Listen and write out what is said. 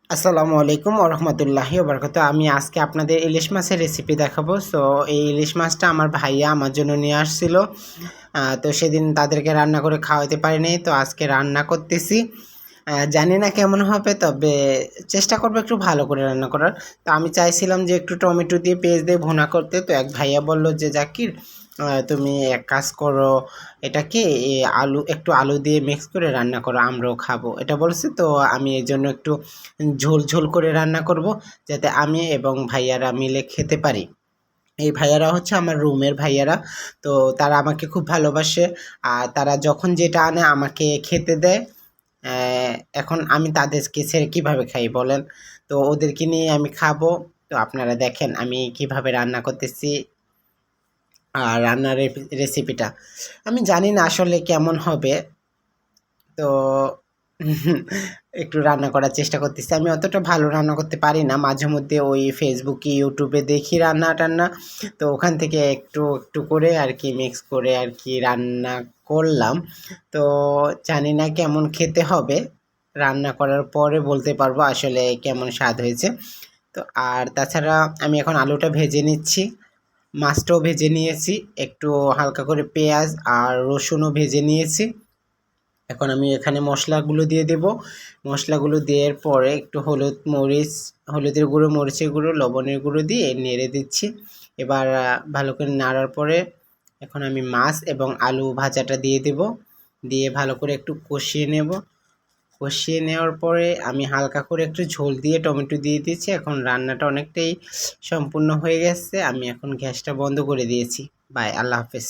আসসালামু আলাইকুম ওরহমতুল্লাহি ওবরকাতুহু। আমি আজকে আপনাদের ইলিশ মাছের রেসিপি দেখাবো। সো এই ইলিশ মাছটা আমার ভাইয়া আমার জন্য নিয়ে আসছিল। তো সেদিন তাদেরকে রান্না করে খাওয়াতে পারিনি, তো আজকে রান্না করতেছি। জানি না কেমন হবে, তবে চেষ্টা করবো একটু ভালো করে রান্না করার। তো আমি চাইছিলাম যে একটু টমেটো দিয়ে পেঁয়াজ দিয়ে ভুনা করতে, তো এক ভাইয়া বলল যে জাকির, তুমি এক কাজ করো, এটাকে একটু আলু দিয়ে মিক্স করে রান্না করো, আমরাও খাবো, এটা বলছে। তো আমি এই জন্য একটু ঝোল ঝোল করে রান্না করব, যাতে আমি এবং ভাইয়ারা মিলে খেতে পারি। এই ভাইয়ারা হচ্ছে আমার রুমের ভাইয়ারা। তো তারা আমাকে খুব ভালোবাসে, আর তারা যখন যেটা আনে আমাকে খেতে দেয়। এখন আমি তাদেরকে ছেড়ে কীভাবে খাই বলেন? তো ওদেরকে নিয়ে আমি খাবো। তো আপনারা দেখেন আমি কিভাবে রান্না করতেছি। আর রান্নার রেসিপিটা আমি জানি না আসলে কেমন হবে। তো একটু রান্না করার চেষ্টা করতেছি। আমি অতটা ভালো রান্না করতে পারি না। মাঝে মধ্যে ওই ফেসবুকে, ইউটিউবে দেখি রান্না-টান্না। তো ওখান থেকে একটু, একটু করে আরকি মিক্স করে আরকি রান্না করলাম। তো জানি না কেমন খেতে হবে। রান্না করার পরে বলতে পারবো আসলে কেমন স্বাদ হয়েছে। তো আর তাছাড়া আমি এখন আলুটা ভেজে নিচ্ছি। মাছটাও ভেজে নিয়েছি। একটু হালকা করে পেঁয়াজ আর রসুনও ভেজে নিয়েছি। এখন আমি এখানে মশলাগুলো দিয়ে দেব। মশলাগুলো দেওয়ার পরে একটু হলুদ, মরিচ, হলুদের গুঁড়ো, মরিচের গুঁড়ো, লবণের গুঁড়ো দিয়ে নেড়ে দিচ্ছি। এবার ভালো করে নাড়ার পরে এখন আমি মাছ এবং আলু ভাজাটা দিয়ে দেব। দিয়ে ভালো করে একটু কষিয়ে নেব। কষিয়ে নেওয়ার পরে আমি হালকা করে একটু ঝোল দিয়ে টমেটো দিয়ে দিচ্ছি। এখন রান্নাটা অনেকটাই সম্পূর্ণ হয়ে গেছে। আমি এখন গ্যাসটা বন্ধ করে দিয়েছি। বাই, আল্লাহ হাফেজ।